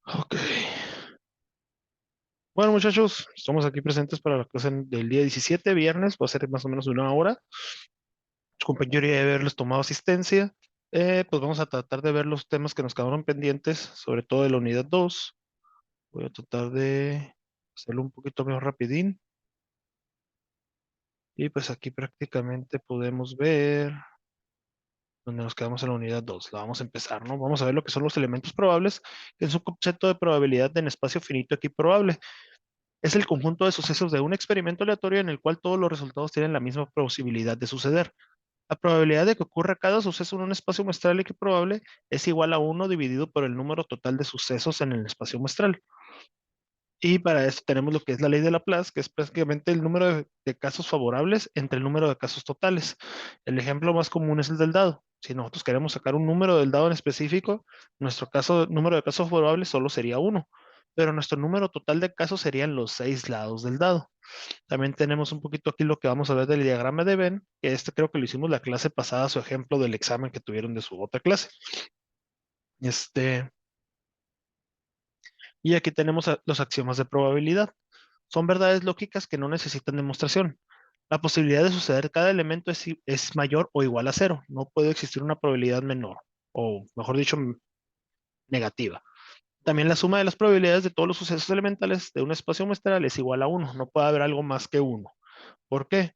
Ok. Bueno, muchachos, estamos aquí presentes para la clase del día 17, viernes. Va a ser más o menos una hora. Su compañero ya debe haberles tomado asistencia. Pues vamos a tratar de ver los temas que nos quedaron pendientes, sobre todo de la unidad 2. Voy a tratar de hacerlo un poquito más rapidín. Y pues aquí prácticamente podemos ver donde nos quedamos en la unidad 2. La vamos a empezar, ¿no? Vamos a ver lo que son los elementos probables, que es un concepto de probabilidad en espacio finito aquí probable. Es el conjunto de sucesos de un experimento aleatorio en el cual todos los resultados tienen la misma posibilidad de suceder. La probabilidad de que ocurra cada suceso en un espacio muestral equiprobable es igual a uno dividido por el número total de sucesos en el espacio muestral. Y para esto tenemos lo que es la ley de Laplace, que es prácticamente el número de casos favorables entre el número de casos totales. El ejemplo más común es el del dado. Si nosotros queremos sacar un número del dado en específico, nuestro número de casos favorables solo sería uno, pero nuestro número total de casos serían los 6 lados del dado. También tenemos un poquito aquí lo que vamos a ver del diagrama de Venn, que este creo que lo hicimos la clase pasada, su ejemplo del examen que tuvieron de su otra clase. Este, y aquí tenemos los axiomas de probabilidad. Son verdades lógicas que no necesitan demostración. La posibilidad de suceder cada elemento es mayor o igual a cero. No puede existir una probabilidad menor, o mejor dicho, negativa. También la suma de las probabilidades de todos los sucesos elementales de un espacio muestral es igual a uno. No puede haber algo más que uno. ¿Por qué?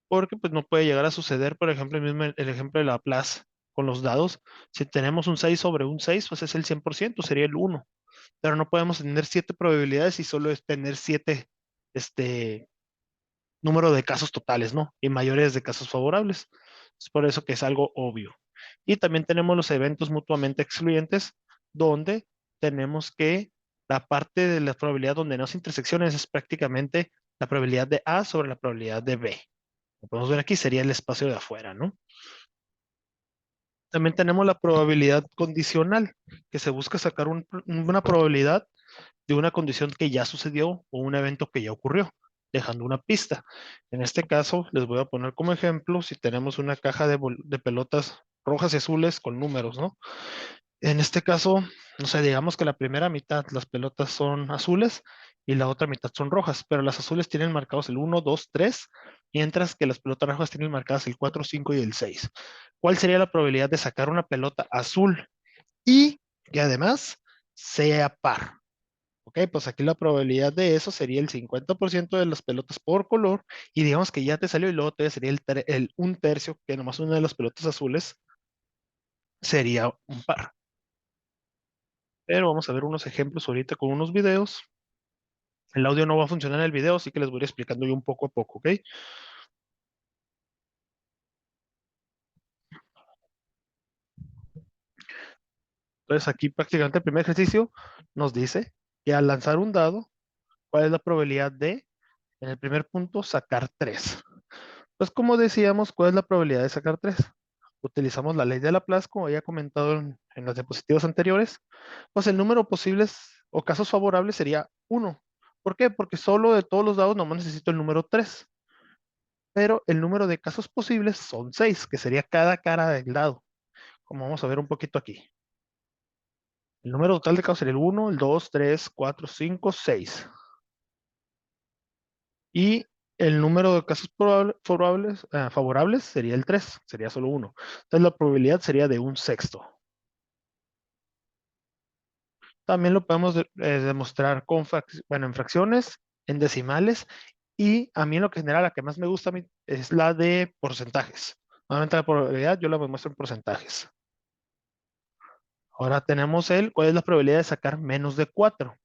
Porque pues no puede llegar a suceder, por ejemplo, el ejemplo de Laplace con los dados. Si tenemos un 6 sobre un 6, pues es el 100%, sería el uno. Pero no podemos tener 7 probabilidades y solo es tener 7 este, número de casos totales, ¿no? Y mayores de casos favorables. Es por eso que es algo obvio. Y también tenemos los eventos mutuamente excluyentes, donde tenemos que la parte de la probabilidad donde no hay intersecciones es prácticamente la probabilidad de A sobre la probabilidad de B. Como podemos ver aquí, sería el espacio de afuera, ¿no? También tenemos la probabilidad condicional, que se busca sacar una probabilidad de una condición que ya sucedió o un evento que ya ocurrió, dejando una pista. En este caso, les voy a poner como ejemplo, si tenemos una caja de pelotas rojas y azules con números, ¿no? En este caso, no sé, digamos que la primera mitad las pelotas son azules y la otra mitad son rojas, pero las azules tienen marcados el 1, 2, 3, mientras que las pelotas rojas tienen marcadas el 4, 5 y el 6. ¿Cuál sería la probabilidad de sacar una pelota azul y que además sea par? Ok, pues aquí la probabilidad de eso sería el 50% de las pelotas por color y digamos que ya te salió y luego te sería un tercio, que nomás una de las pelotas azules sería un par. Pero vamos a ver unos ejemplos ahorita con unos videos. El audio no va a funcionar en el video, así que les voy a ir explicando yo un poco a poco, ¿ok? Entonces aquí prácticamente el primer ejercicio nos dice que al lanzar un dado, ¿cuál es la probabilidad de, en el primer punto, sacar 3? Pues como decíamos, ¿cuál es la probabilidad de sacar 3? Utilizamos la ley de Laplace, como había comentado en las diapositivas anteriores. Pues el número posibles o casos favorables sería 1. ¿Por qué? Porque solo de todos los dados nomás necesito el número 3. Pero el número de casos posibles son 6, que sería cada cara del dado, como vamos a ver un poquito aquí. El número total de casos sería el 1, el 2, 3, 4, 5, 6. Y el número de casos favorables sería el 3, sería solo 1. Entonces la probabilidad sería de un sexto. También lo podemos demostrar bueno, en fracciones, en decimales, y a mí en lo que general la que más me gusta a mí es la de porcentajes. Normalmente la probabilidad yo la demuestro en porcentajes. Ahora tenemos ¿cuál es la probabilidad de sacar menos de 4?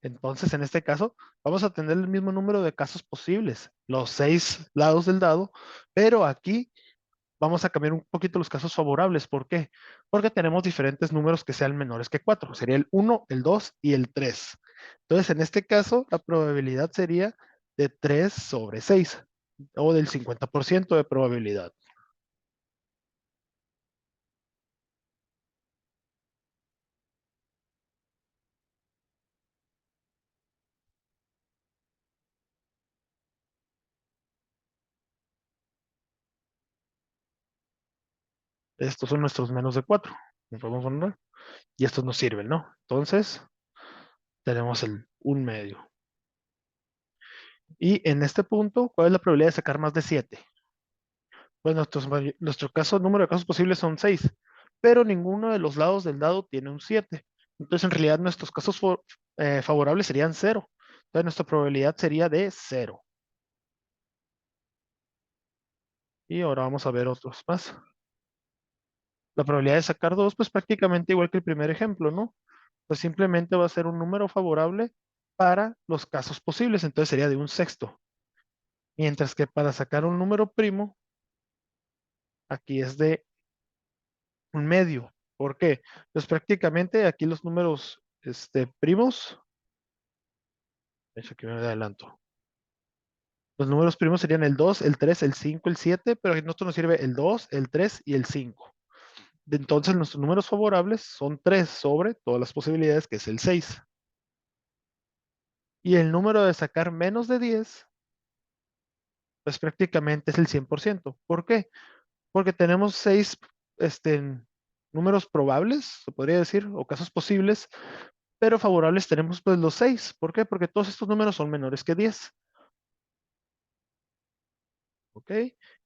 Entonces, en este caso, vamos a tener el mismo número de casos posibles, los 6 lados del dado, pero aquí vamos a cambiar un poquito los casos favorables. ¿Por qué? Porque tenemos diferentes números que sean menores que 4. Sería el 1, el 2 y el 3. Entonces, en este caso, la probabilidad sería de 3 sobre 6 o del 50% de probabilidad. Estos son nuestros menos de 4. ¿Nos podemos poner? y estos nos sirven, ¿no? Entonces, tenemos un medio. Y en este punto, ¿cuál es la probabilidad de sacar más de 7? Pues nuestro caso, número de casos posibles son 6, pero ninguno de los lados del dado tiene un 7. Entonces, en realidad, nuestros casos favorables serían 0. Entonces, nuestra probabilidad sería de 0. Y ahora vamos a ver otros más. La probabilidad de sacar 2, pues prácticamente igual que el primer ejemplo, ¿no? Pues simplemente va a ser un número favorable para los casos posibles, entonces sería de un sexto. Mientras que para sacar un número primo, aquí es de un medio. ¿Por qué? Pues prácticamente aquí los números primos, de hecho aquí me adelanto. Los números primos serían el 2, el 3, el 5, el 7, pero a nosotros nos sirve el 2, el 3 y el 5. Entonces nuestros números favorables son 3 sobre todas las posibilidades, que es el 6. Y el número de sacar menos de 10, pues prácticamente es el 100%. ¿Por qué? Porque tenemos 6 números probables, se podría decir, o casos posibles, pero favorables tenemos pues los 6. ¿Por qué? Porque todos estos números son menores que 10. ¿Ok?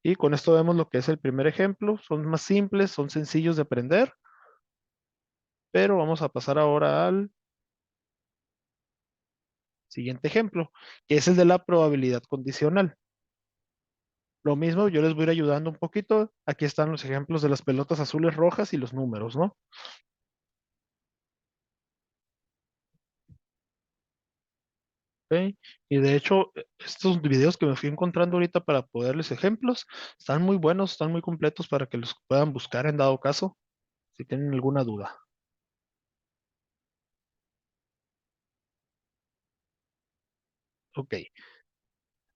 Y con esto vemos lo que es el primer ejemplo. Son más simples, son sencillos de aprender, pero vamos a pasar ahora al siguiente ejemplo, que es el de la probabilidad condicional. Lo mismo, yo les voy a ir ayudando un poquito. Aquí están los ejemplos de las pelotas azules, rojas y los números, ¿no? ¿Ok? Y de hecho, estos videos que me fui encontrando ahorita para poderles ejemplos, están muy buenos, están muy completos para que los puedan buscar en dado caso, si tienen alguna duda. Ok,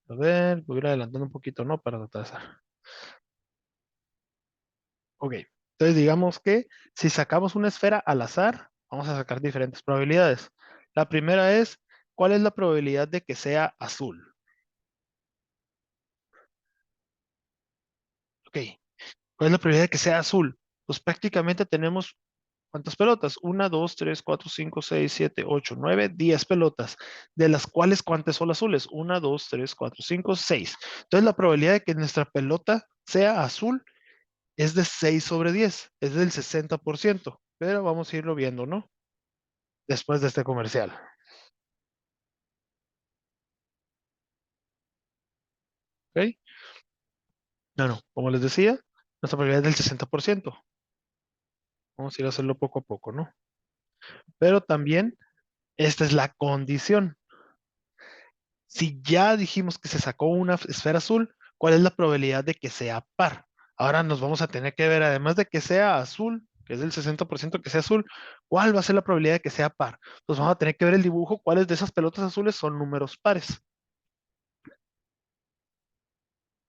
a ver, voy a ir adelantando un poquito, ¿no? Para atrasar. Ok, entonces digamos que si sacamos una esfera al azar, vamos a sacar diferentes probabilidades. La primera es, ¿cuál es la probabilidad de que sea azul? Ok, ¿cuál es la probabilidad de que sea azul? Pues prácticamente tenemos, ¿cuántas pelotas? Una, dos, tres, cuatro, cinco, seis, siete, ocho, nueve, 10 pelotas, de las cuales ¿cuántas son azules? Una, dos, tres, cuatro, cinco, seis. Entonces la probabilidad de que nuestra pelota sea azul es de 6 sobre 10, es del 60%, pero vamos a irlo viendo, ¿no? Después de este comercial. ¿Ok? No, como les decía, nuestra probabilidad es del 60%. Vamos a ir a hacerlo poco a poco, ¿no? Pero también esta es la condición. Si ya dijimos que se sacó una esfera azul, ¿cuál es la probabilidad de que sea par? Ahora nos vamos a tener que ver, además de que sea azul, que es del 60% que sea azul, ¿cuál va a ser la probabilidad de que sea par? Pues vamos a tener que ver el dibujo, cuáles de esas pelotas azules son números pares.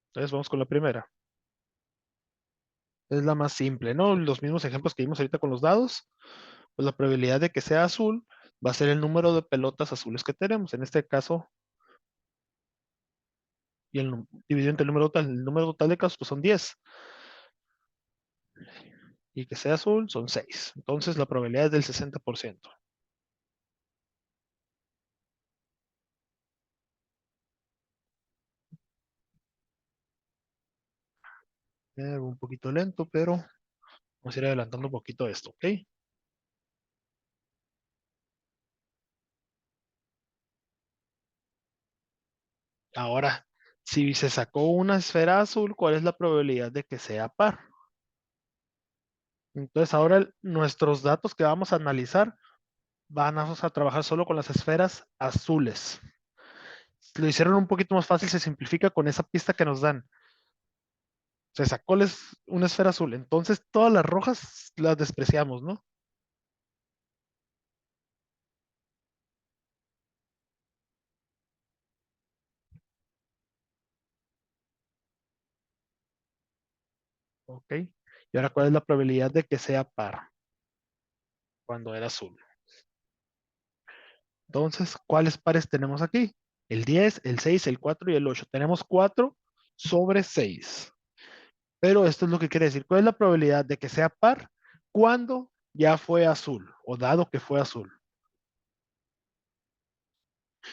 Entonces vamos con la primera. Es la más simple, ¿no? Los mismos ejemplos que vimos ahorita con los dados, pues la probabilidad de que sea azul va a ser el número de pelotas azules que tenemos. En este caso, y dividido entre el número total de casos pues son 10. Y que sea azul son 6. Entonces la probabilidad es del 60%. Un poquito lento, pero vamos a ir adelantando un poquito esto, ¿ok? Ahora, si se sacó una esfera azul, ¿cuál es la probabilidad de que sea par? Entonces ahora nuestros datos que vamos a analizar vamos a trabajar solo con las esferas azules. Lo hicieron un poquito más fácil, se simplifica con esa pista que nos dan. Se sacó una esfera azul, entonces todas las rojas las despreciamos, ¿no? Ok. Y ahora, ¿cuál es la probabilidad de que sea par cuando era azul? Entonces, ¿cuáles pares tenemos aquí? El 10, el 6, el 4 y el 8. Tenemos 4 sobre 6. Pero esto es lo que quiere decir. ¿Cuál es la probabilidad de que sea par cuando ya fue azul, o dado que fue azul.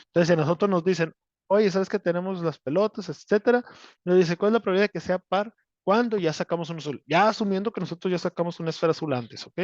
Entonces, si a nosotros nos dicen, oye, ¿sabes que tenemos las pelotas, etcétera? Nos dice, ¿cuál es la probabilidad de que sea par cuando ya sacamos un azul? Ya asumiendo que nosotros ya sacamos una esfera azul antes, ¿ok?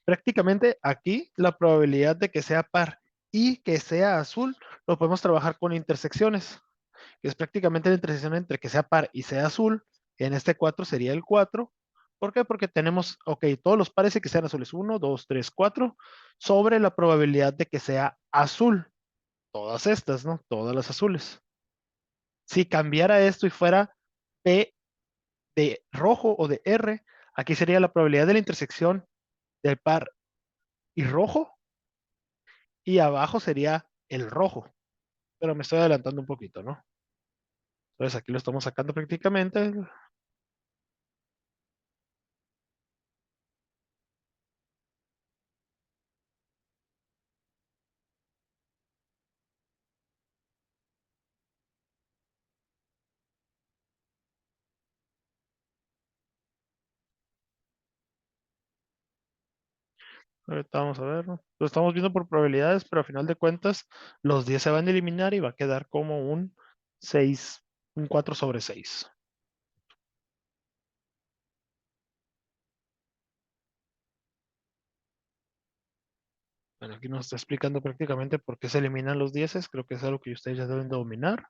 Prácticamente aquí la probabilidad de que sea par y que sea azul lo podemos trabajar con intersecciones, que es prácticamente la intersección entre que sea par y sea azul. En este 4 sería el 4. ¿Por qué? Porque tenemos, ok, todos los pares y que sean azules, uno, 2, 3, 4, sobre la probabilidad de que sea azul. Todas estas, ¿no? Todas las azules. Si cambiara esto y fuera P de rojo o de R, aquí sería la probabilidad de la intersección del par y rojo, y abajo sería el rojo. Pero me estoy adelantando un poquito, ¿no? Entonces aquí lo estamos sacando prácticamente. Ahorita vamos a ver, ¿no? Lo estamos viendo por probabilidades, pero a final de cuentas los 10 se van a eliminar y va a quedar como un 6, un 4 sobre 6. Bueno, aquí nos está explicando prácticamente por qué se eliminan los 10. Creo que es algo que ustedes ya deben dominar.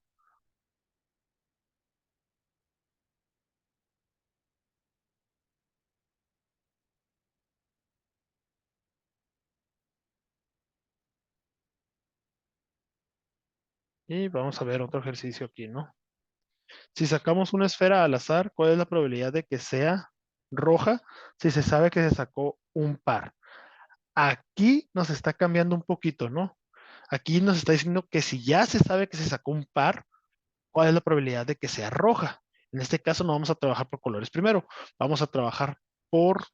Y vamos a ver otro ejercicio aquí, ¿no? Si sacamos una esfera al azar, ¿cuál es la probabilidad de que sea roja si se sabe que se sacó un par? Aquí nos está cambiando un poquito, ¿no? Aquí nos está diciendo que si ya se sabe que se sacó un par, ¿cuál es la probabilidad de que sea roja? En este caso no vamos a trabajar por colores primero, vamos a trabajar por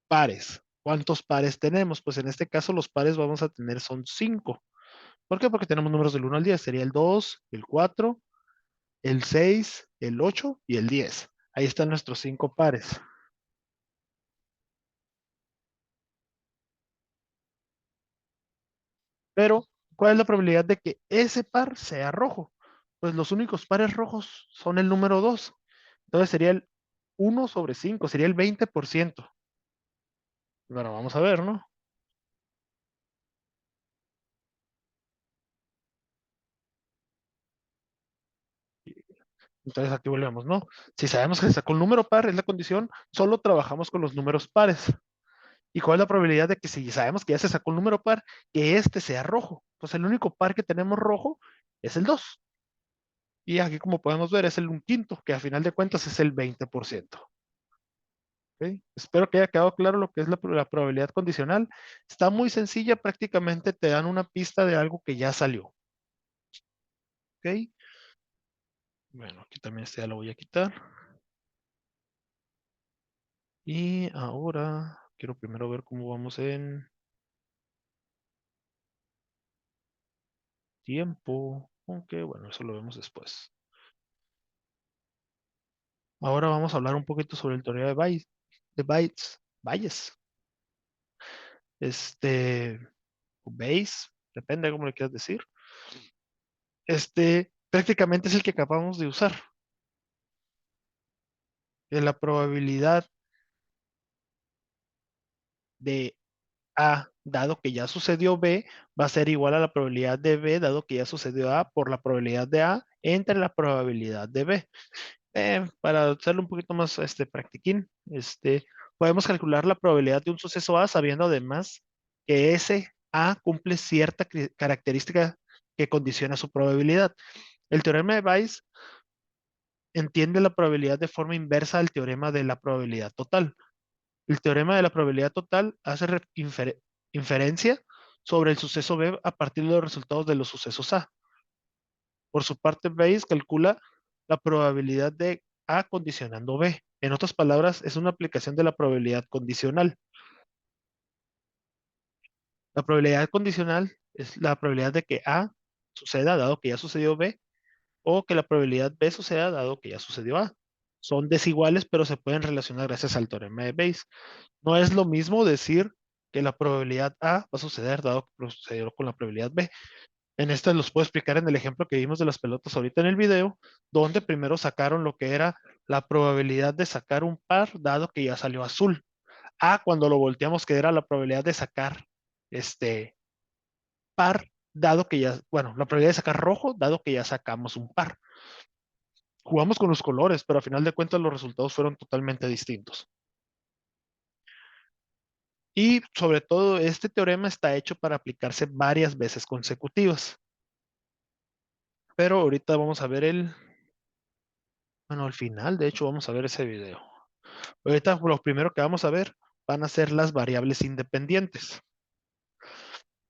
pares. ¿Cuántos pares tenemos? Pues en este caso los pares vamos a tener son 5. ¿Por qué? Porque tenemos números del 1 al 10. Sería el 2, el 4, el 6, el 8 y el 10. Ahí están nuestros 5 pares. Pero, ¿cuál es la probabilidad de que ese par sea rojo? Pues los únicos pares rojos son el número 2. Entonces sería el 1 sobre 5, sería el 20%. Bueno, vamos a ver, ¿no? Entonces aquí volvemos, ¿no? Si sabemos que se sacó un número par, es la condición, solo trabajamos con los números pares. ¿Y cuál es la probabilidad de que si sabemos que ya se sacó un número par, que este sea rojo? Pues el único par que tenemos rojo es el 2. Y aquí, como podemos ver, es el un quinto, que a final de cuentas es el 20%. ¿Ok? Espero que haya quedado claro lo que es la probabilidad condicional. Está muy sencilla, prácticamente te dan una pista de algo que ya salió. ¿Ok? Bueno, aquí también este ya lo voy a quitar. Y ahora quiero primero ver cómo vamos en tiempo. Aunque bueno, eso lo vemos después. Ahora vamos a hablar un poquito sobre el teoría Bayes. Este, Bayes, depende de cómo le quieras decir. Prácticamente es el que acabamos de usar. Que la probabilidad de A, dado que ya sucedió B, va a ser igual a la probabilidad de B, dado que ya sucedió A, por la probabilidad de A entre la probabilidad de B. Para hacerlo un poquito más practiquín, podemos calcular la probabilidad de un suceso A sabiendo además que ese A cumple cierta característica que condiciona su probabilidad. El teorema de Bayes entiende la probabilidad de forma inversa al teorema de la probabilidad total. El teorema de la probabilidad total hace inferencia sobre el suceso B a partir de los resultados de los sucesos A. Por su parte, Bayes calcula la probabilidad de A condicionando B. En otras palabras, es una aplicación de la probabilidad condicional. La probabilidad condicional es la probabilidad de que A suceda dado que ya sucedió B, o que la probabilidad B suceda dado que ya sucedió A. Son desiguales, pero se pueden relacionar gracias al teorema de Bayes. No es lo mismo decir que la probabilidad A va a suceder dado que sucedió con la probabilidad B. En este los puedo explicar en el ejemplo que vimos de las pelotas ahorita en el video, donde primero sacaron lo que era la probabilidad de sacar un par dado que ya salió azul. A cuando lo volteamos que era la probabilidad de sacar este par dado que ya, bueno, la probabilidad de sacar rojo dado que ya sacamos un par. Jugamos con los colores, pero a final de cuentas los resultados fueron totalmente distintos. Y sobre todo, este teorema está hecho para aplicarse varias veces consecutivas. Pero ahorita vamos a ver bueno, al final, de hecho, vamos a ver ese video. Ahorita lo primero que vamos a ver van a ser las variables independientes.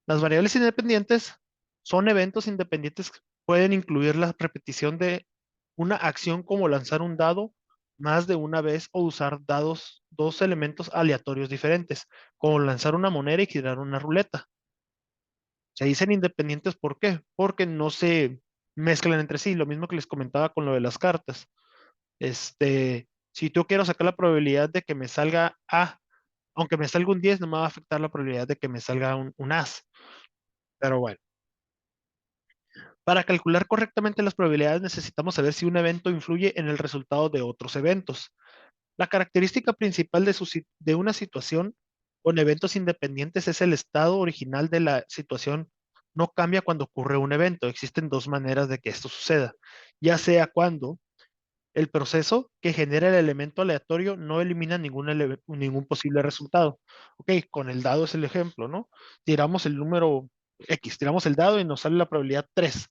Las variables independientes son eventos independientes que pueden incluir la repetición de una acción como lanzar un dado más de una vez o usar dos elementos aleatorios diferentes, como lanzar una moneda y girar una ruleta. Se dicen independientes, ¿por qué? Porque no se mezclan entre sí, lo mismo que les comentaba con lo de las cartas. Si yo quiero sacar la probabilidad de que me salga A, aunque me salga un 10, no me va a afectar la probabilidad de que me salga un As. Pero bueno, para calcular correctamente las probabilidades necesitamos saber si un evento influye en el resultado de otros eventos. La característica principal de una situación con eventos independientes es el estado original de la situación. No cambia cuando ocurre un evento. Existen dos maneras de que esto suceda. Ya sea cuando el proceso que genera el elemento aleatorio no elimina ningún posible resultado. Ok, con el dado es el ejemplo, ¿no? Tiramos el número X, tiramos el dado y nos sale la probabilidad 3,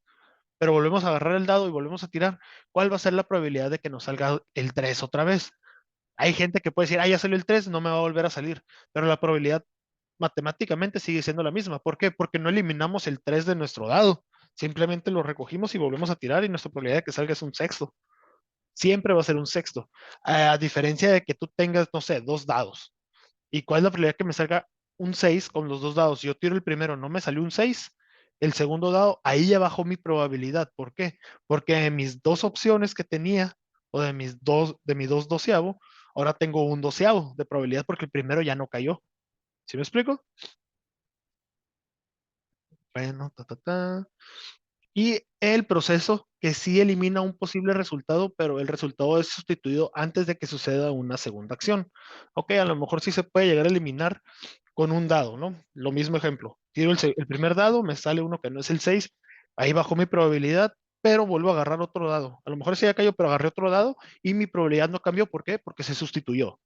pero volvemos a agarrar el dado y volvemos a tirar. ¿Cuál va a ser la probabilidad de que nos salga el 3 otra vez? Hay gente que puede decir, ah, ya salió el 3, no me va a volver a salir, pero la probabilidad matemáticamente sigue siendo la misma. ¿Por qué? Porque no eliminamos el 3 de nuestro dado, simplemente lo recogimos y volvemos a tirar y nuestra probabilidad de que salga es un sexto. Siempre va a ser un sexto. A diferencia de que tú tengas, no sé, dos dados. ¿Y cuál es la probabilidad que me salga un 6 con los dos dados? Yo tiro el primero, no me salió un 6. El segundo dado, ahí ya bajó mi probabilidad. ¿Por qué? Porque de mis dos opciones que tenía, o de mis dos doceavo, ahora tengo un doceavo de probabilidad porque el primero ya no cayó. ¿Sí me explico? Bueno, Y el proceso que sí elimina un posible resultado, pero el resultado es sustituido antes de que suceda una segunda acción. Ok, a lo mejor sí se puede llegar a eliminar con un dado, ¿no? Lo mismo ejemplo. Tiro el primer dado, me sale uno que no es el 6, ahí bajó mi probabilidad, pero vuelvo a agarrar otro dado. A lo mejor sí ya cayó, pero agarré otro dado y mi probabilidad no cambió. ¿Por qué? Porque se sustituyó.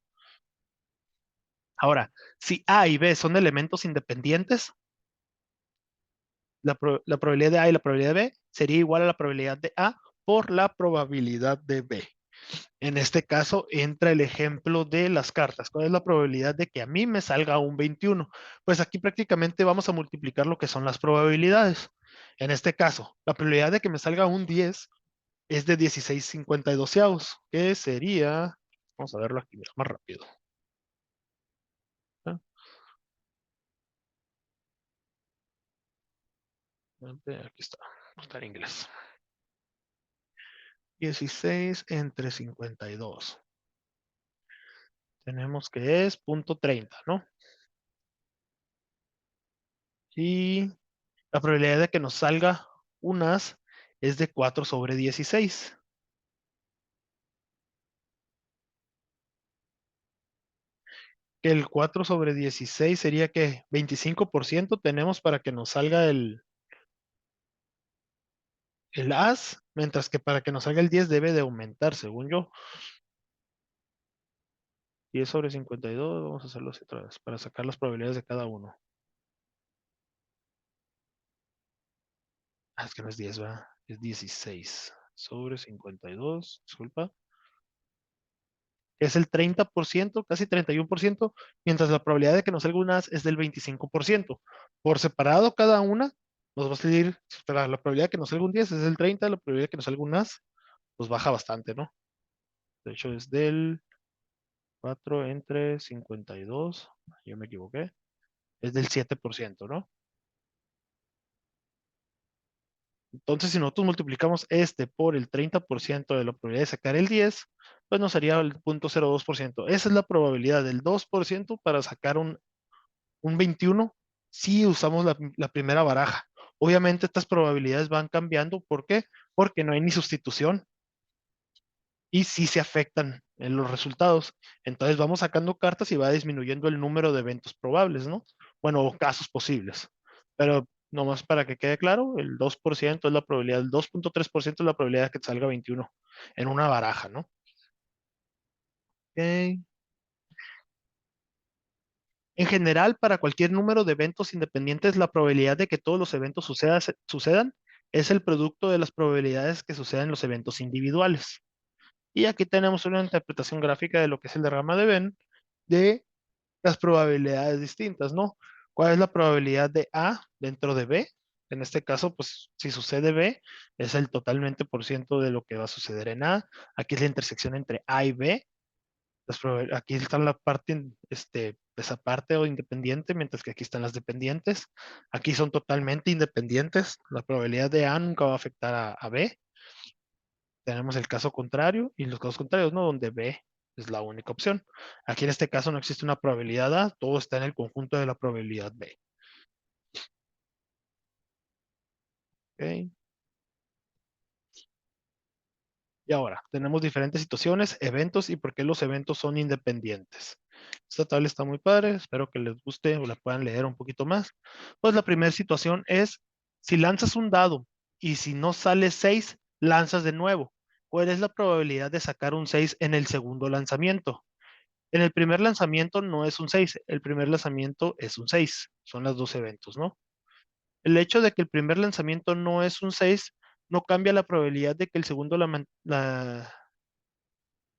Ahora, si A y B son elementos independientes, la probabilidad de A y la probabilidad de B sería igual a la probabilidad de A por la probabilidad de B. En este caso entra el ejemplo de las cartas. ¿Cuál es la probabilidad de que a mí me salga un 21? Pues aquí prácticamente vamos a multiplicar lo que son las probabilidades. En este caso, la probabilidad de que me salga un 10 es de 16,52, que sería, vamos a verlo aquí más rápido. ¿Ah? Aquí está en inglés. 16 entre 52. Tenemos que es punto 30, ¿no? Y la probabilidad de que nos salga un as es de 4 sobre 16. Que el 4 sobre 16 sería que 25% tenemos para que nos salga el as, mientras que para que nos salga el 10 debe de aumentar, según yo. 10 sobre 52, vamos a hacerlo así otra vez, para sacar las probabilidades de cada uno. Ah, es que no es 10, ¿verdad? Es 16 sobre 52, disculpa. Es el 30%, casi 31%, mientras la probabilidad de que nos salga un as es del 25%. Por separado cada una, nos va a salir, la probabilidad de que nos salga un 10 es del 30, la probabilidad de que nos salga un as, pues baja bastante, ¿no? De hecho, es del 4 entre 52, yo me equivoqué, es del 7%, ¿no? Entonces, si nosotros multiplicamos este por el 30% de la probabilidad de sacar el 10, pues nos haría el 0.02%. Esa es la probabilidad del 2% para sacar un 21 si usamos la primera baraja. Obviamente estas probabilidades van cambiando. ¿Por qué? Porque no hay ni sustitución y sí se afectan en los resultados. Entonces vamos sacando cartas y va disminuyendo el número de eventos probables, ¿no? Bueno, o casos posibles. Pero nomás para que quede claro, el 2% es la probabilidad, el 2.3% es la probabilidad de que te salga 21 en una baraja, ¿no? Ok. En general, para cualquier número de eventos independientes, la probabilidad de que todos los eventos sucedan es el producto de las probabilidades que suceden los eventos individuales. Y aquí tenemos una interpretación gráfica de lo que es el diagrama de Venn de las probabilidades distintas, ¿no? ¿Cuál es la probabilidad de A dentro de B? En este caso, pues si sucede B, es el totalmente por ciento de lo que va a suceder en A. Aquí es la intersección entre A y B. Aquí está la parte, esa parte o independiente, mientras que aquí están las dependientes. Aquí son totalmente independientes. La probabilidad de A nunca va a afectar a B. Tenemos el caso contrario y los casos contrarios, ¿no? Donde B es la única opción. Aquí en este caso no existe una probabilidad A, todo está en el conjunto de la probabilidad B. ¿Ok? Y ahora, tenemos diferentes situaciones, eventos y por qué los eventos son independientes. Esta tabla está muy padre, espero que les guste o la puedan leer un poquito más. Pues la primera situación es, si lanzas un dado y si no sale 6, lanzas de nuevo. ¿Cuál es la probabilidad de sacar un 6 en el segundo lanzamiento? En el primer lanzamiento no es un 6, el primer lanzamiento es un 6. Son los dos eventos, ¿no? El hecho de que el primer lanzamiento no es un 6 no cambia la probabilidad de que de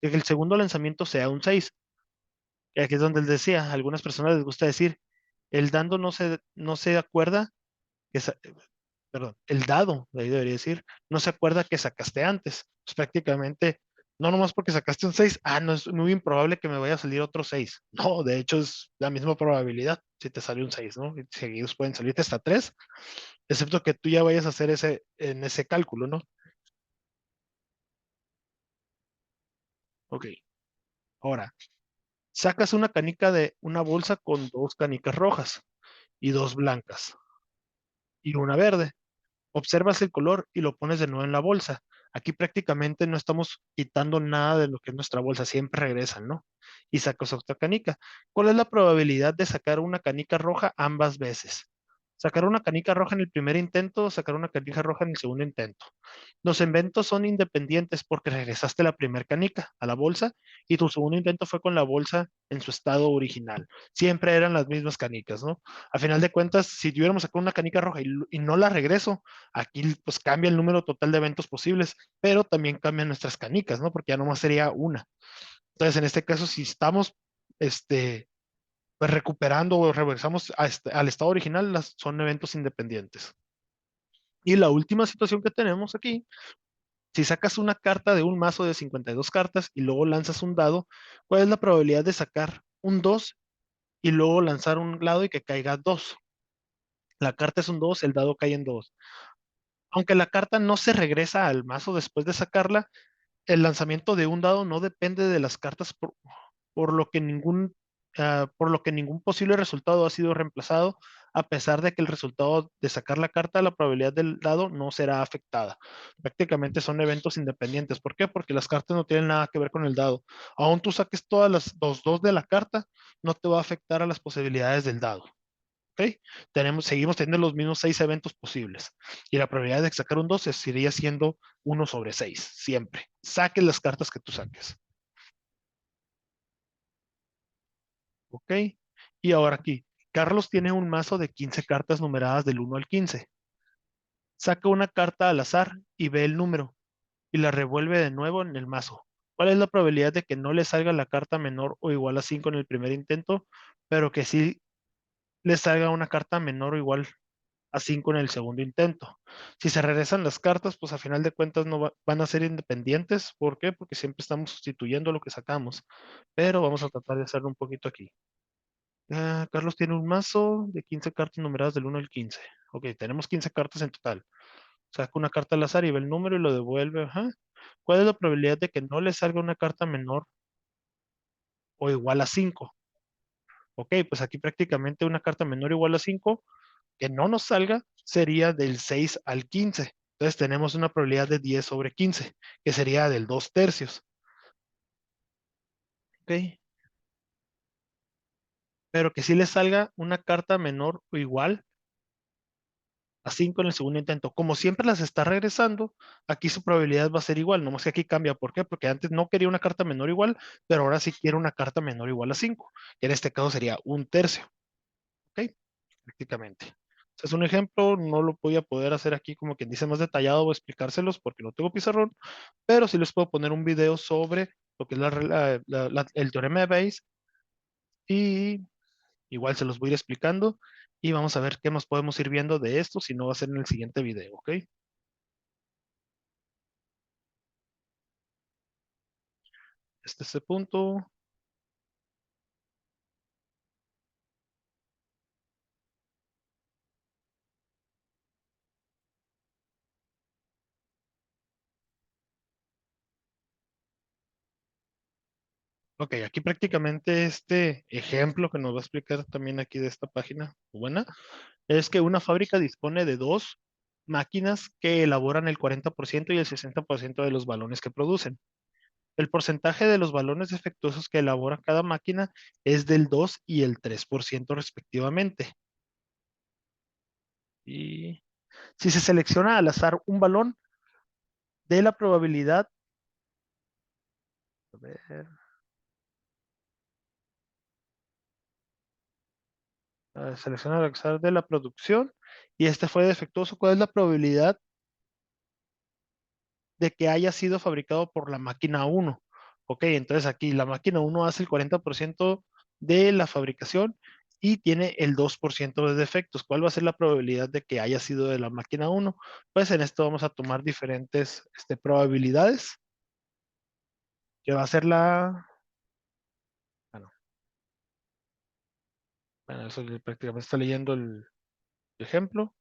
que el segundo lanzamiento sea un 6. Y aquí es donde él decía, a algunas personas les gusta decir, el dado no se acuerda que, perdón, el dado, de ahí debería decir, no se acuerda que sacaste antes. Pues prácticamente, no nomás porque sacaste un 6, no es muy improbable que me vaya a salir otro 6. No, de hecho es la misma probabilidad si te sale un 6, ¿no? Y seguidos pueden salirte hasta 3, excepto que tú ya vayas a hacer en ese cálculo, ¿no? Ok, ahora, sacas una canica de una bolsa con dos canicas rojas y dos blancas y una verde. Observas el color y lo pones de nuevo en la bolsa. Aquí prácticamente no estamos quitando nada de lo que es nuestra bolsa, siempre regresan, ¿no? Y sacas otra canica. ¿Cuál es la probabilidad de sacar una canica roja ambas veces? Sacar una canica roja en el primer intento, sacar una canica roja en el segundo intento. Los eventos son independientes porque regresaste la primera canica a la bolsa y tu segundo intento fue con la bolsa en su estado original. Siempre eran las mismas canicas, ¿no? A final de cuentas, si tuviéramos sacado una canica roja y no la regreso, aquí pues cambia el número total de eventos posibles, pero también cambian nuestras canicas, ¿no? Porque ya nomás sería una. Entonces, en este caso, si estamos, pues recuperando o regresamos al estado original, son eventos independientes. Y la última situación que tenemos aquí, si sacas una carta de un mazo de 52 cartas y luego lanzas un dado, ¿cuál es la probabilidad de sacar un 2 y luego lanzar un lado y que caiga 2? La carta es un 2, el dado cae en 2. Aunque la carta no se regresa al mazo después de sacarla, el lanzamiento de un dado no depende de las cartas por lo que ningún posible resultado ha sido reemplazado, a pesar de que el resultado de sacar la carta, la probabilidad del dado no será afectada. Prácticamente son eventos independientes. ¿Por qué? Porque las cartas no tienen nada que ver con el dado. Aún tú saques todas los dos de la carta, no te va a afectar a las posibilidades del dado. ¿Ok? Seguimos teniendo los mismos 6 eventos posibles. Y la probabilidad de sacar un 2 seguiría siendo 1/6, siempre. Saques las cartas que tú saques. ¿Ok? Y ahora aquí, Carlos tiene un mazo de 15 cartas numeradas del 1 al 15. Saca una carta al azar y ve el número y la revuelve de nuevo en el mazo. ¿Cuál es la probabilidad de que no le salga la carta menor o igual a 5 en el primer intento, pero que sí le salga una carta menor o igual a 5 en el segundo intento. Si se regresan las cartas, pues a final de cuentas no van a ser independientes. ¿Por qué? Porque siempre estamos sustituyendo lo que sacamos. Pero vamos a tratar de hacerlo un poquito aquí. Carlos tiene un mazo de 15 cartas numeradas del 1 al 15. Ok, tenemos 15 cartas en total. Saca una carta al azar y ve el número y lo devuelve. Ajá. ¿Cuál es la probabilidad de que no le salga una carta menor o igual a 5? Ok, pues aquí prácticamente una carta menor o igual a 5 que no nos salga sería del 6 al 15. Entonces tenemos una probabilidad de 10 sobre 15, que sería del 2 tercios. Ok, pero que si le salga una carta menor o igual a 5 en el segundo intento. Como siempre las está regresando, aquí su probabilidad va a ser igual, nomás que aquí cambia. ¿Por qué? Porque antes no quería una carta menor o igual, pero ahora sí quiere una carta menor o igual a 5, que en este caso sería un tercio. ¿Ok? Prácticamente. Es un ejemplo, no lo voy a poder hacer aquí como quien dice más detallado o explicárselos porque no tengo pizarrón, pero sí les puedo poner un video sobre lo que es el teorema de Bayes y igual se los voy a ir explicando y vamos a ver qué más podemos ir viendo de esto, si no va a ser en el siguiente video, ¿ok? Este punto. Ok, aquí prácticamente este ejemplo que nos va a explicar también aquí de esta página buena, es que una fábrica dispone de dos máquinas que elaboran el 40% y el 60% de los balones que producen. El porcentaje de los balones defectuosos que elabora cada máquina es del 2 y el 3% respectivamente. Y si se selecciona al azar un balón de la probabilidad, a ver, selecciona al azar de la producción y este fue defectuoso, ¿cuál es la probabilidad de que haya sido fabricado por la máquina uno? Ok, entonces aquí la máquina uno hace el 40% de la fabricación y tiene el 2% de defectos. ¿Cuál va a ser la probabilidad de que haya sido de la máquina uno? Pues en esto vamos a tomar diferentes probabilidades, que va a ser bueno, bueno, eso prácticamente está leyendo el ejemplo.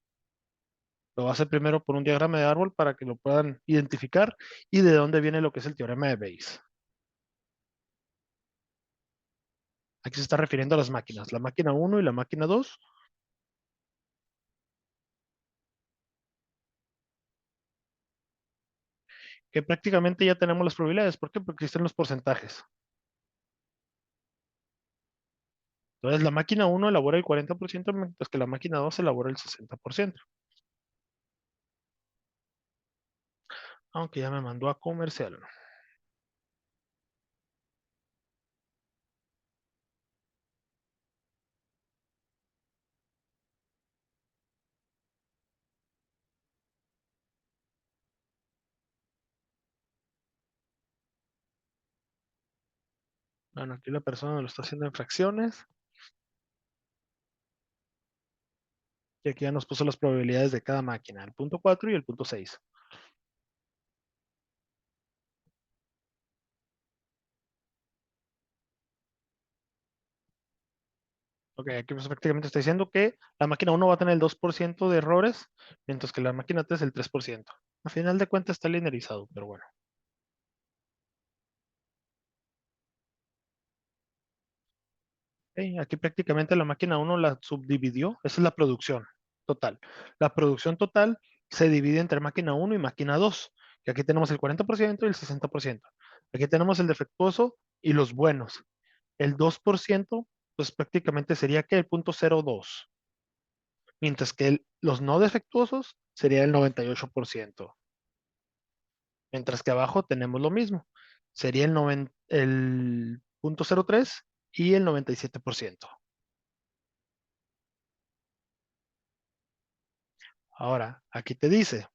Lo va a hacer primero por un diagrama de árbol para que lo puedan identificar y de dónde viene lo que es el teorema de Bayes. Aquí se está refiriendo a las máquinas, la máquina uno y la máquina 2. Que prácticamente ya tenemos las probabilidades. ¿Por qué? Porque existen los porcentajes. Entonces, la máquina uno elabora el 40%, mientras que la máquina 2 elabora el 60%. Aunque ya me mandó a comercial. Bueno, aquí la persona lo está haciendo en fracciones. Y aquí ya nos puso las probabilidades de cada máquina, el punto 4 y el punto 6. Ok, aquí pues prácticamente está diciendo que la máquina uno va a tener el 2% de errores, mientras que la máquina 3 el 3%. A final de cuentas está linearizado, pero bueno. Ok, aquí prácticamente la máquina uno la subdividió. Esa es la producción total. La producción total se divide entre máquina uno y máquina 2. Que aquí tenemos el 40% y el 60%. Aquí tenemos el defectuoso y los buenos. El 2%, pues prácticamente sería que el punto 0,2. Mientras que los no defectuosos sería el 98%. Mientras que abajo tenemos lo mismo. Sería el punto 0,3 y el 97%. Ahora, aquí te dice,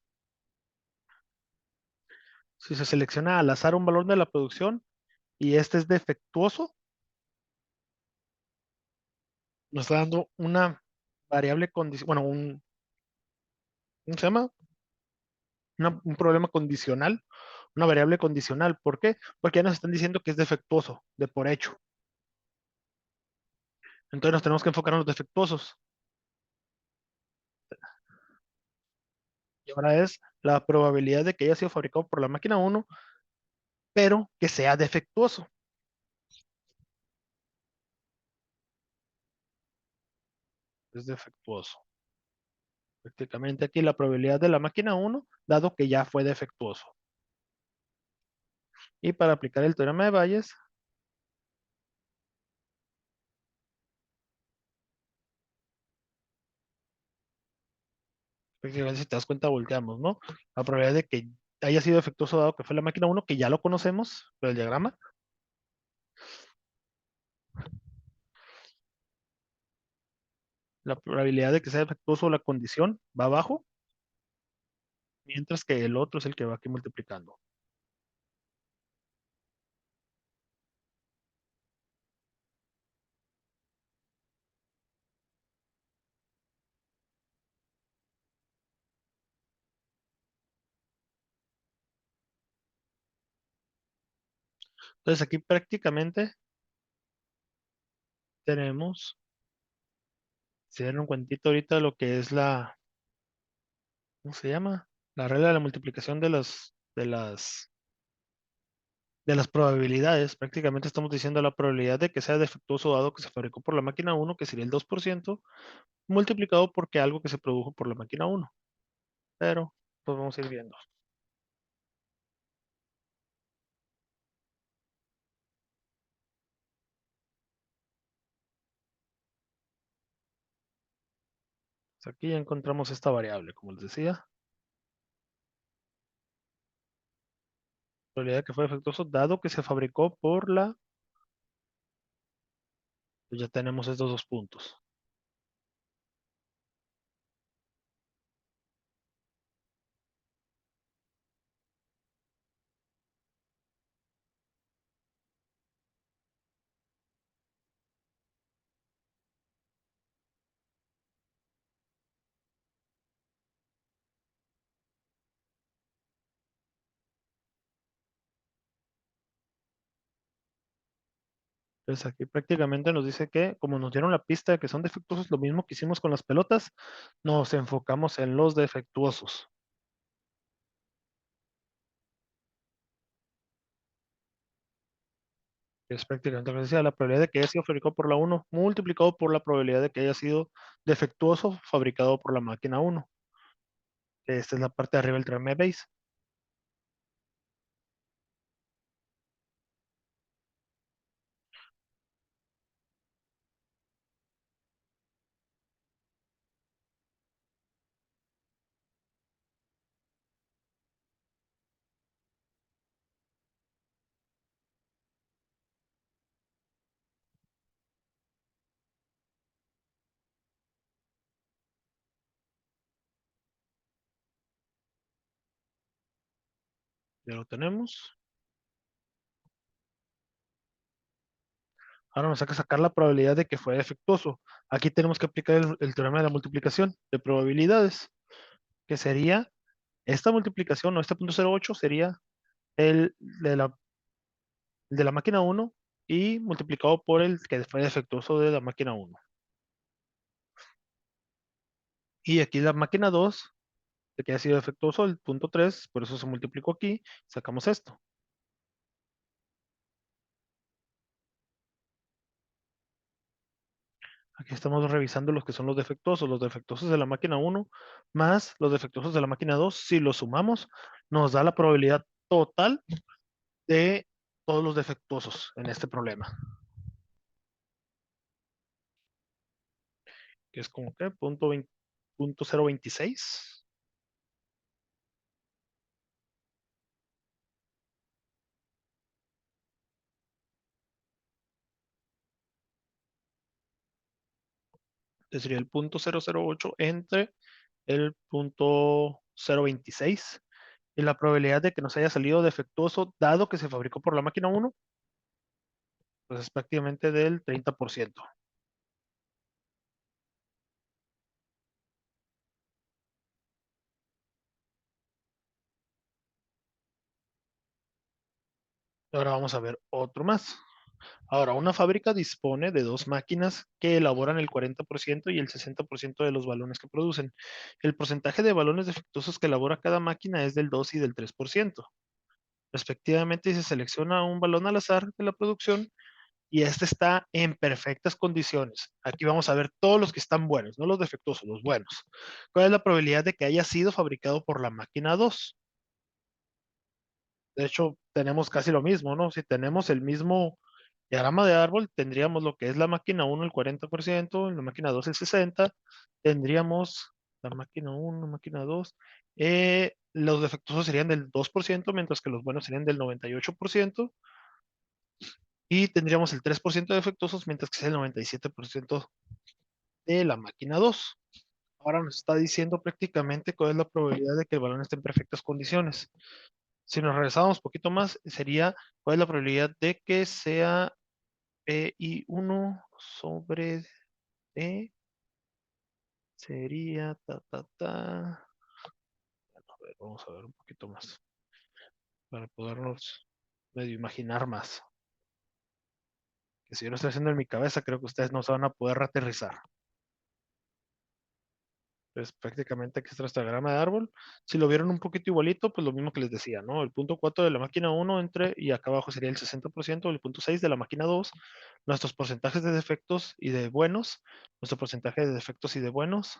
si se selecciona al azar un valor de la producción y este es defectuoso, nos está dando una variable condición, bueno, ¿cómo se llama? Un problema condicional, una variable condicional. ¿Por qué? Porque ya nos están diciendo que es defectuoso, de por hecho. Entonces nos tenemos que enfocar en los defectuosos. Y ahora es la probabilidad de que haya sido fabricado por la máquina uno, pero que sea defectuoso. Es defectuoso. Prácticamente aquí la probabilidad de la máquina uno, dado que ya fue defectuoso. Y para aplicar el teorema de Bayes, prácticamente si te das cuenta, volteamos, ¿no? La probabilidad de que haya sido defectuoso dado que fue la máquina uno, que ya lo conocemos, pero el diagrama, la probabilidad de que sea defectuoso la condición va abajo, mientras que el otro es el que va aquí multiplicando. Entonces aquí prácticamente tenemos, si dan un cuentito ahorita lo que es la, ¿cómo se llama? La regla de la multiplicación de las probabilidades. Prácticamente estamos diciendo la probabilidad de que sea defectuoso dado que se fabricó por la máquina uno, que sería el 2%, multiplicado porque algo que se produjo por la máquina uno. Pero, pues vamos a ir viendo. Pues aquí ya encontramos esta variable, como les decía. Probabilidad de que fue defectuoso dado que se fabricó por la... Pues ya tenemos estos dos puntos. Entonces aquí prácticamente nos dice que, como nos dieron la pista de que son defectuosos, lo mismo que hicimos con las pelotas, nos enfocamos en los defectuosos. Que es prácticamente lo que decía, la probabilidad de que haya sido fabricado por la uno multiplicado por la probabilidad de que haya sido defectuoso fabricado por la máquina uno. Esta es la parte de arriba del teorema de Bayes. Ya lo tenemos. Ahora nos hay que sacar la probabilidad de que fue defectuoso. Aquí tenemos que aplicar el teorema de la multiplicación de probabilidades, que sería esta multiplicación o este punto 0,8 sería el de la máquina uno y multiplicado por el que fue defectuoso de la máquina uno. Y aquí la máquina 2 de que haya sido defectuoso el punto 3, por eso se multiplicó aquí, sacamos esto. Aquí estamos revisando los que son los defectuosos de la máquina uno más los defectuosos de la máquina 2. Si los sumamos, nos da la probabilidad total de todos los defectuosos en este problema, que es como que punto 0.26. Sería el punto 008 entre el punto 0.26. Y la probabilidad de que nos haya salido defectuoso, dado que se fabricó por la máquina uno, pues es prácticamente del 30%. Ahora vamos a ver otro más. Ahora, una fábrica dispone de dos máquinas que elaboran el 40% y el 60% de los balones que producen. El porcentaje de balones defectuosos que elabora cada máquina es del 2 y del 3%. Respectivamente, y se selecciona un balón al azar de la producción y este está en perfectas condiciones. Aquí vamos a ver todos los que están buenos, no los defectuosos, los buenos. ¿Cuál es la probabilidad de que haya sido fabricado por la máquina 2? De hecho, tenemos casi lo mismo, ¿no? Si tenemos el mismo diagrama de árbol, tendríamos lo que es la máquina uno el 40%, la máquina 2 el 60%, tendríamos la máquina uno, máquina 2, los defectuosos serían del 2%, mientras que los buenos serían del 98%, y tendríamos el 3% de defectuosos, mientras que es el 97% de la máquina 2. Ahora nos está diciendo prácticamente cuál es la probabilidad de que el balón esté en perfectas condiciones. Si nos regresamos un poquito más, sería cuál es la probabilidad de que sea PI1 sobre D, sería A ver, vamos a ver un poquito más para podernos medio imaginar más. Que si yo lo estoy haciendo en mi cabeza, creo que ustedes no se van a poder aterrizar. Pues prácticamente aquí está nuestro diagrama de árbol. Si lo vieron un poquito igualito, pues lo mismo que les decía, ¿no? El punto 4 de la máquina uno entre, y acá abajo sería el 60%, el punto 6 de la máquina 2, nuestros porcentajes de defectos y de buenos, nuestro porcentaje de defectos y de buenos,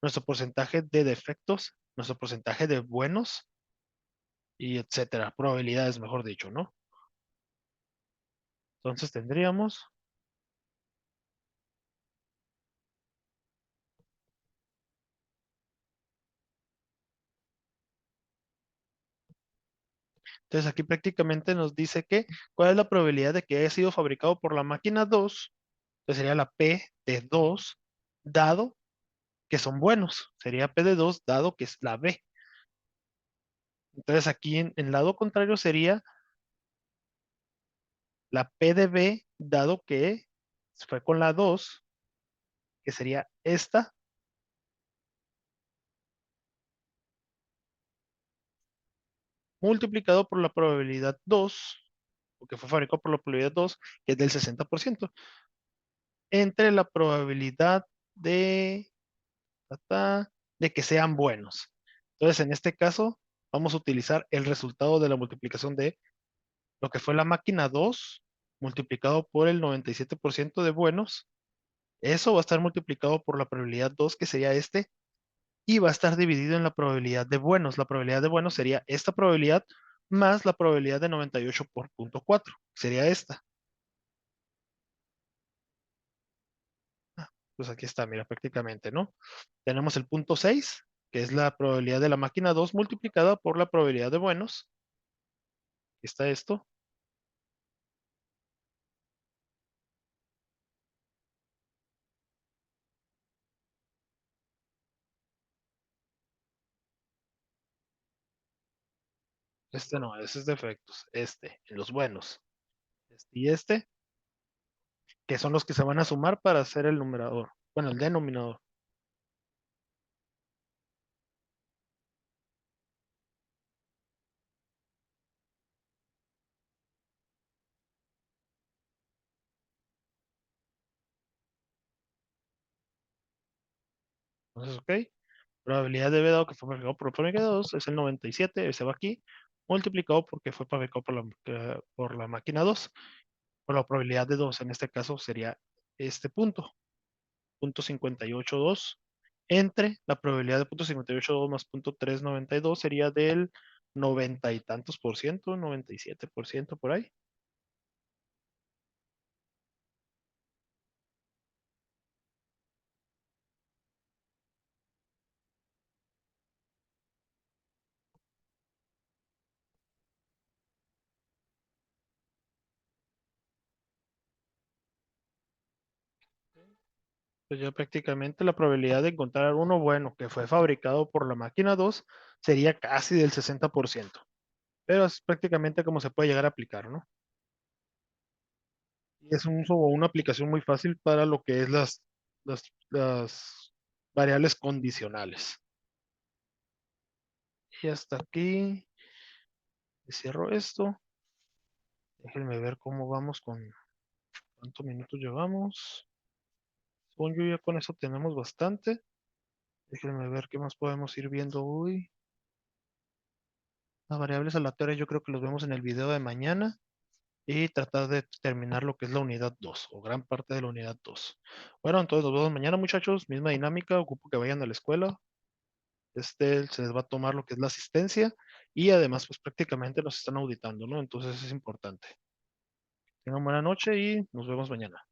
nuestro porcentaje de defectos, nuestro porcentaje de buenos, y etcétera. Probabilidades, mejor dicho, ¿no? Entonces tendríamos, entonces aquí prácticamente nos dice que, ¿cuál es la probabilidad de que haya sido fabricado por la máquina 2? Entonces sería la P de 2 dado que son buenos. Sería P de 2 dado que es la B. Entonces aquí en lado contrario sería la P de B dado que fue con la 2, que sería esta, multiplicado por la probabilidad 2, porque fue fabricado por la probabilidad 2, que es del 60%, entre la probabilidad de, de que sean buenos. Entonces, en este caso, vamos a utilizar el resultado de la multiplicación de lo que fue la máquina 2 multiplicado por el 97% de buenos. Eso va a estar multiplicado por la probabilidad 2, que sería este, y va a estar dividido en la probabilidad de buenos. La probabilidad de buenos sería esta probabilidad más la probabilidad de 98 por punto 4, sería esta. Pues aquí está, mira, prácticamente, ¿no? Tenemos el punto 6, que es la probabilidad de la máquina 2 multiplicada por la probabilidad de buenos. Aquí está esto. Este no, ese es de efectos. Este, en los buenos. Este y este, que son los que se van a sumar para hacer el numerador. Bueno, el denominador. Entonces, ok. Probabilidad de B dado que fue fabricado por la máquina 2 es el 97, ese va aquí, multiplicado porque fue fabricado por la máquina 2. Por la probabilidad de 2, en este caso sería este punto. Punto 58.2 entre la probabilidad de punto 58.2 más punto 392 sería del 90 y tantos por ciento, 97% por ahí. Pues ya prácticamente la probabilidad de encontrar uno bueno que fue fabricado por la máquina 2 sería casi del 60%. Pero es prácticamente como se puede llegar a aplicar, ¿no? Y es un uso o una aplicación muy fácil para lo que es las variables condicionales. Y hasta aquí cierro esto. Déjenme ver cómo vamos con cuántos minutos llevamos. Según yo ya con eso tenemos bastante. Déjenme ver qué más podemos ir viendo hoy. Las variables aleatorias yo creo que los vemos en el video de mañana y tratar de terminar lo que es la unidad 2 o gran parte de la unidad 2. Bueno, entonces nos vemos mañana, muchachos. Misma dinámica, ocupo que vayan a la escuela. Se les va a tomar lo que es la asistencia y además pues prácticamente nos están auditando, ¿no? Entonces es importante. Tengan buena noche y nos vemos mañana.